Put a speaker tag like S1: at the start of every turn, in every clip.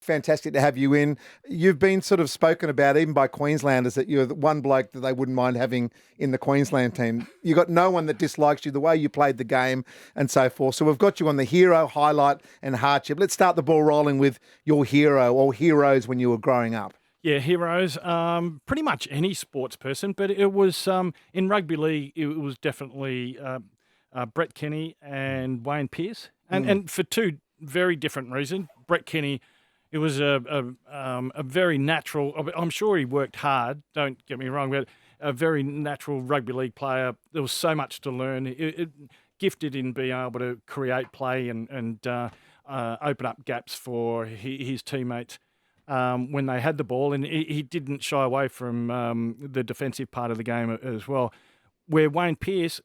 S1: Fantastic to have you in. You've been sort of spoken about even by Queenslanders that you're the one bloke that they wouldn't mind having in the Queensland team. You got no one that dislikes you, the way you played the game and so forth. So we've got you on the hero, highlight and hardship. Let's start the ball rolling with your hero or heroes when you were growing up.
S2: Yeah, heroes. Pretty much any sports person, but it was in rugby league. It was definitely Brett Kenny and Wayne Pearce, and for two very different reasons. Brett Kenny. It was a very natural. I'm sure he worked hard. Don't get me wrong, but a very natural rugby league player. There was so much to learn. Gifted in being able to create play and open up gaps for his teammates when they had the ball, and he didn't shy away from the defensive part of the game as well. Where Wayne Pearce,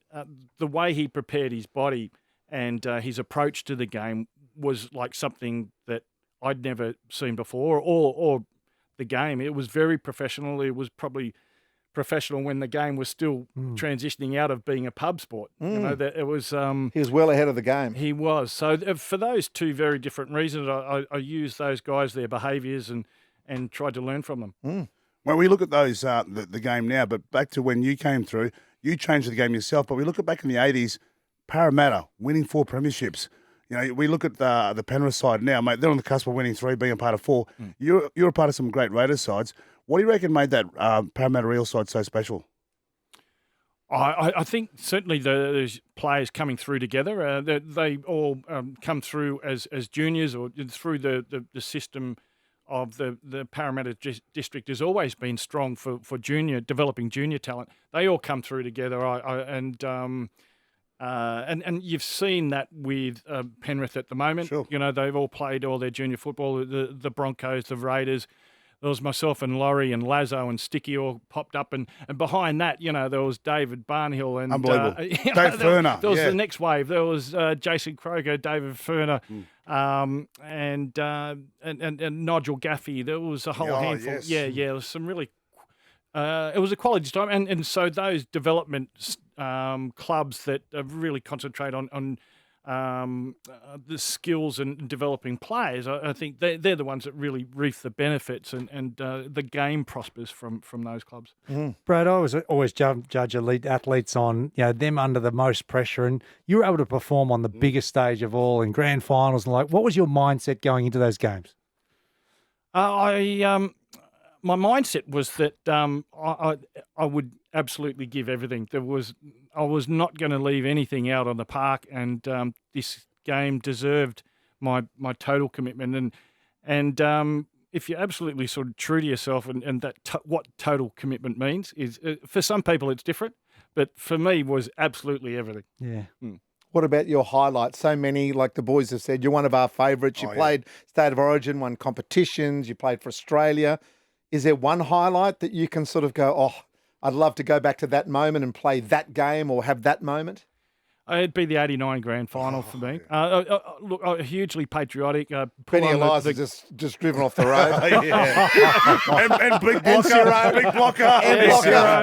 S2: the way he prepared his body and his approach to the game was like something that I'd never seen before, or the game. It was very professional. It was probably professional when the game was still transitioning out of being a pub sport. You know, that it was.
S1: He was well ahead of the game.
S2: He was. So for those two very different reasons, I used those guys, their behaviours, and tried to learn from them.
S3: Well, we look at those the game now, but back to when you came through, you changed the game yourself. But we look at back in the 80s, Parramatta winning 4 premierships. You know, we look at the Penrith side now, mate. They're on the cusp of winning 3, being a part of 4. You're a part of some great Raiders sides. What do you reckon made that Parramatta Eel side so special?
S2: I think certainly those players coming through together. They all come through as juniors or through the system of the Parramatta district has always been strong for developing junior talent. They all come through together. And you've seen that with Penrith at the moment.
S3: Sure.
S2: You know, they've all played all their junior football, the Broncos, the Raiders. There was myself and Laurie and Lazo and Sticky all popped up. And behind that, you know, there was David Barnhill. And,
S3: unbelievable.
S2: Dave
S3: Ferner.
S2: There was the next wave. There was Jason Kroger, David Ferner, and Nigel Gaffey. There was a whole handful.
S3: Yes.
S2: Yeah, there was some really... it was a quality time. And so those development clubs that really concentrate on the skills and developing players, I think they're the ones that really reap the benefits and the game prospers from those clubs.
S4: Brad, I always judge elite athletes on them under the most pressure, and you were able to perform on the biggest stage of all in grand finals and what was your mindset going into those games?
S2: My mindset was that I would absolutely give everything. I was not going to leave anything out on the park, and this game deserved my total commitment. And if you're absolutely sort of true to yourself, and that what total commitment means is, for some people it's different, but for me was absolutely everything.
S4: Yeah.
S1: What about your highlights? So many, like the boys have said, you're one of our favourites. You played State of Origin, won competitions, you played for Australia. Is there one highlight that you can sort of go, oh, I'd love to go back to that moment and play that game or have that moment?
S2: It'd be the 89 grand final for me. Look, hugely patriotic.
S1: Benny Elias just driven off the road.
S3: and big blocker.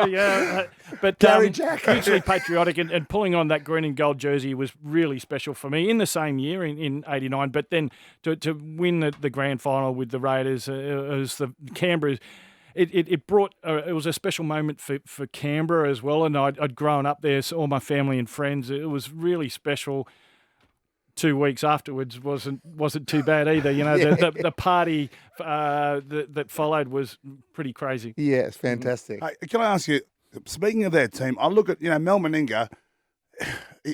S2: Yeah. But hugely patriotic and pulling on that green and gold jersey was really special for me in the same year in 89. But then to win the grand final with the Raiders as the Canberra. It brought it was a special moment for Canberra as well, and I'd grown up there, so all my family and friends. It was really special. 2 weeks afterwards wasn't too bad either. You know, the party that followed was pretty crazy.
S1: Yeah, it's fantastic.
S3: Hey, can I ask you? Speaking of that team, I look at Mel Meninga.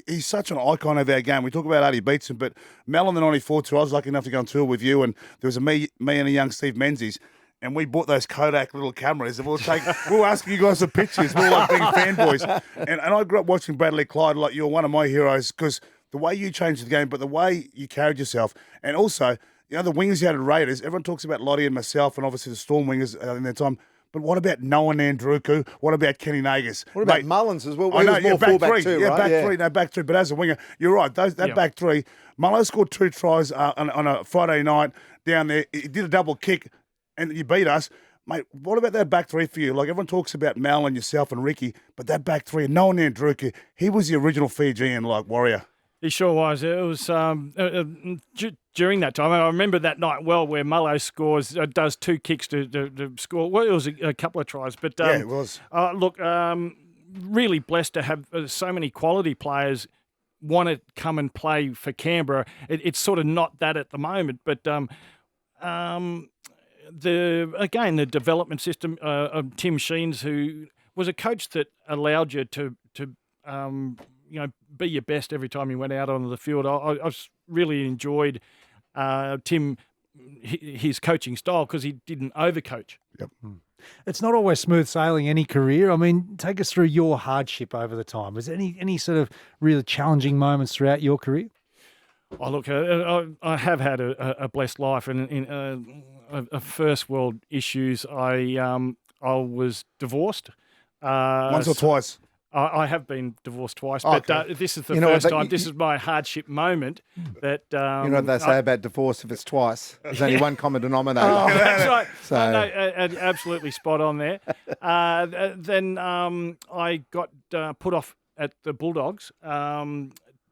S3: He's such an icon of our game. We talk about Artie Beetson, but Mel on the 94 tour, I was lucky enough to go on tour with you, and there was me and a young Steve Menzies. And we bought those Kodak little cameras, and we were asking you guys for pictures. We were like big fanboys. And I grew up watching Bradley Clyde, like you're one of my heroes, because the way you changed the game, but the way you carried yourself. And also, the wingers you had at Raiders, everyone talks about Lottie and myself, and obviously the Storm wingers in their time. But what about Noah Nandruku? What about Kenny Nagas?
S1: What about Mullins as well?
S3: I know,
S1: he was more fullback too, right?
S3: Back three. But as a winger, you're right. That back three, Mullo scored 2 tries on a Friday night down there. He did a double kick, and you beat us. Mate, what about that back three for you? Like, everyone talks about Mal and yourself and Ricky, but that back three, Noah Nandruku, he was the original Fijian, warrior.
S2: He sure was. It was during that time. I remember that night well, where Mullo does 2 kicks to score. Well, it was a couple of tries, but
S3: Yeah, it was.
S2: look, really blessed to have so many quality players want to come and play for Canberra. It's sort of not that at the moment, but the development system of Tim Sheens, who was a coach that allowed you to be your best every time you went out onto the field. I really enjoyed Tim, his coaching style, because he didn't overcoach.
S3: Yep.
S4: It's not always smooth sailing any career. I mean, take us through your hardship over the time. Was there any sort of really challenging moments throughout your career?
S2: Oh, look, I have had a blessed life, and in first world issues, I was divorced.
S3: Once or twice.
S2: I have been divorced twice,
S3: Oh,
S2: but
S3: okay.
S2: this is the first time. This is my hardship moment. That
S1: You know what they say about divorce if it's twice? There's only one common denominator.
S2: That's right.
S1: So-
S2: No, absolutely spot on there. Then I got put off at the Bulldogs.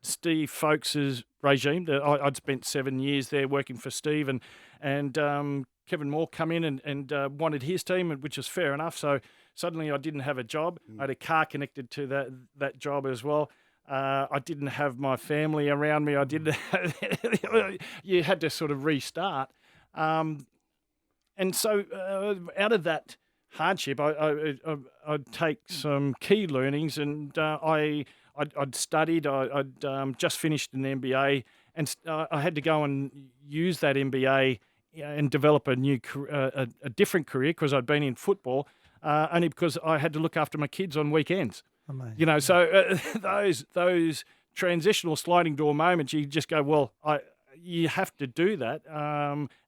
S2: Steve Folkes's regime. I'd spent 7 years there working for Steve, and Kevin Moore come in and wanted his team, which is fair enough. So suddenly I didn't have a job. I had a car connected to that job as well. I didn't have my family around me. I didn't. You had to sort of restart. And so out of that hardship, I'd take some key learnings, and I'd studied. I'd just finished an MBA, and I had to go and use that MBA and develop a different career, because I'd been in football, only because I had to look after my kids on weekends.
S4: Amazing.
S2: So those transitional sliding door moments, you just go, well, you have to do that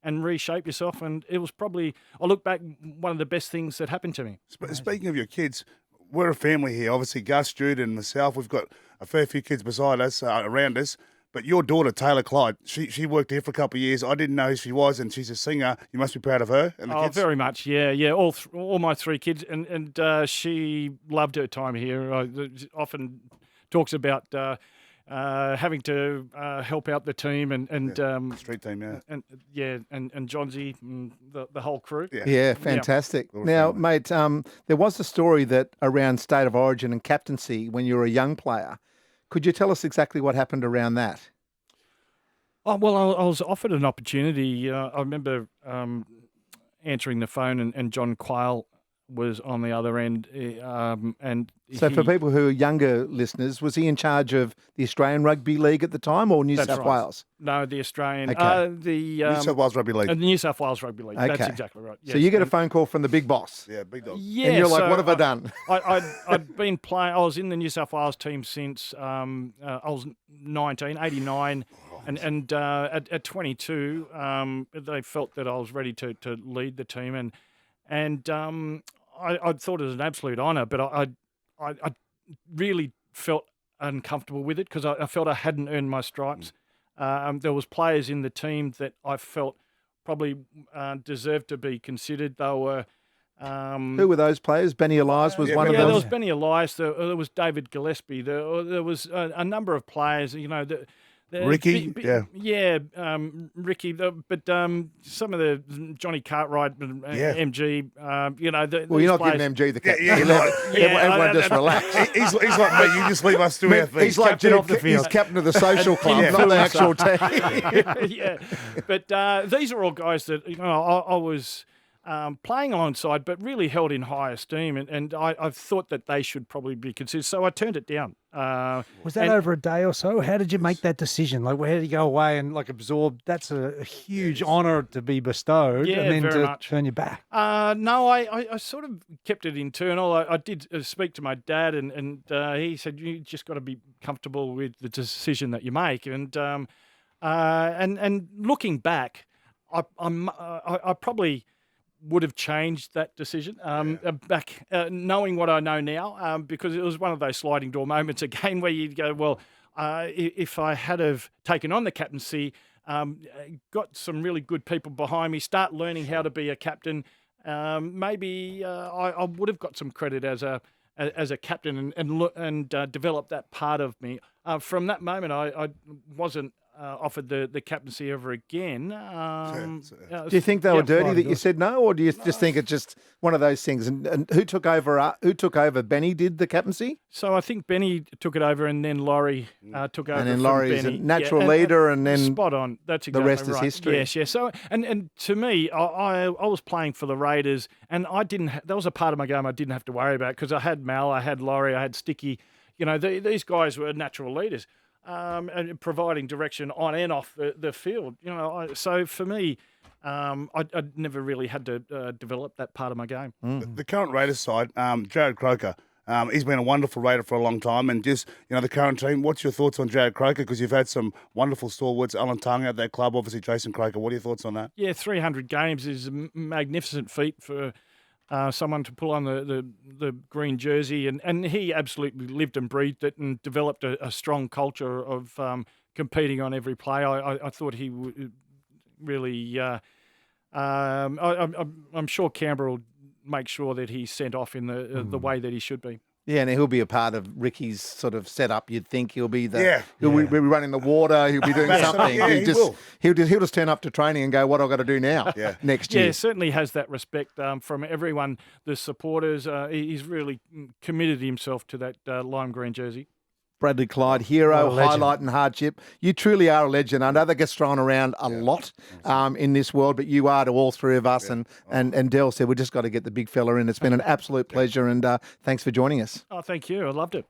S2: and reshape yourself. And it was probably, I look back, one of the best things that happened to me.
S3: Speaking of your kids, we're a family here. Obviously, Gus, Jude, and myself, we've got a fair few kids beside us, around us. But your daughter, Taylor Clyde, she worked here for a couple of years. I didn't know who she was, and she's a singer. You must be proud of her and the kids.
S2: Very much, yeah. All my 3 kids, and she loved her time here. Often talks about having to help out the team and
S3: Street team, yeah.
S2: and Johnsy and the whole crew.
S1: Yeah, fantastic. Now, mate, there was a story that around State of Origin and captaincy when you were a young player. Could you tell us exactly what happened around that?
S2: Oh, well, I was offered an opportunity. I remember answering the phone, and John Quayle was on the other end. And
S1: So for people who are younger listeners, was he in charge of the Australian Rugby League at the time, or New
S2: That's
S1: South
S2: right.
S1: Wales?
S2: No, the Australian.
S1: Okay.
S3: New South Wales Rugby League.
S2: The New South Wales Rugby League. That's
S1: Okay.
S2: exactly right.
S1: So
S2: yes.
S1: you get a phone call from the big boss.
S3: Yeah, big dog.
S2: Yeah,
S1: And you're like,
S2: so
S1: what have I done?
S2: I'd been playing. I was in the New South Wales team since I was 89, and at 22, they felt that I was ready to lead the team, and I thought it was an absolute honour, but I really felt uncomfortable with it, because I felt I hadn't earned my stripes. There was players in the team that I felt probably deserved to be considered. They were.
S1: Who were those players? Benny Elias was one of
S2: There
S1: them.
S2: was Benny Elias. There was David Gillespie. There was a number of players.
S3: Ricky,
S2: Ricky. But some of the Johnny Cartwright, MG.
S1: Well, you're not giving MG the captain.
S3: Yeah,
S1: Everyone just relax.
S3: He's like me. You just leave us to our things.
S1: He's like
S4: captain
S1: Jude,
S4: off the field.
S1: he's captain of the social club, not the actual team.
S2: Yeah, but these are all guys that I was playing alongside, but really held in high esteem, and I thought that they should probably be considered. So I turned it down.
S4: Was that over a day or so? How did you make that decision? Like, where did you go away and absorb? That's a huge honour to be bestowed,
S2: Yeah,
S4: and then
S2: very
S4: to
S2: much.
S4: turn your back.
S2: No, I sort of kept it internal. I did speak to my dad, and he said, you just got to be comfortable with the decision that you make. And looking back, I probably would have changed that decision back, knowing what I know now, because it was one of those sliding door moments again where you'd go, well, if I had have taken on the captaincy, got some really good people behind me, start learning how to be a captain, maybe I would have got some credit as as a captain and develop that part of me. From that moment, I wasn't offered the captaincy ever again.
S1: Do you think they were dirty that you said no, or do you just think it's just one of those things? And who took over? Who took over? Benny did the captaincy?
S2: So I think Benny took it over, and then Laurie took over.
S1: And then
S2: from
S1: Laurie's
S2: Benny.
S1: a natural leader, and then
S2: spot on. That's exactly
S1: the rest
S2: right.
S1: is history.
S2: Yes, yes. So and to me, I was playing for the Raiders, and I didn't. That was a part of my game I didn't have to worry about because I had Mal, I had Laurie, I had Sticky. You know, these guys were natural leaders. And providing direction on and off the field. You know, so for me, I never really had to develop that part of my game.
S3: The current Raiders side, Jared Croker, he's been a wonderful Raider for a long time. And just, the current team, what's your thoughts on Jared Croker? Because you've had some wonderful stalwarts, Alan Tongue at that club, obviously Jason Croker. What are your thoughts on that?
S2: Yeah, 300 games is a magnificent feat for someone to pull on the green jersey, and he absolutely lived and breathed it and developed a strong culture of competing on every play. I thought he would really. I'm sure Canberra will make sure that he's sent off in the way that he should be.
S1: Yeah, and he'll be a part of Ricky's sort of setup. You'd think he'll be he'll be running the water. He'll be doing something.
S3: Yeah,
S1: he'll just turn up to training and go, "What I've got to do now?" Next year.
S2: Yeah, certainly has that respect from everyone, the supporters. He's really committed himself to that lime green jersey.
S1: Bradley Clyde, hero,
S4: What a legend.
S1: highlight and hardship. You truly are a legend. I know that gets thrown around a lot in this world, but you are to all three of us. And Dell said, we just got to get the big fella in. It's been an absolute pleasure, and thanks for joining us.
S2: Oh, thank you. I loved it.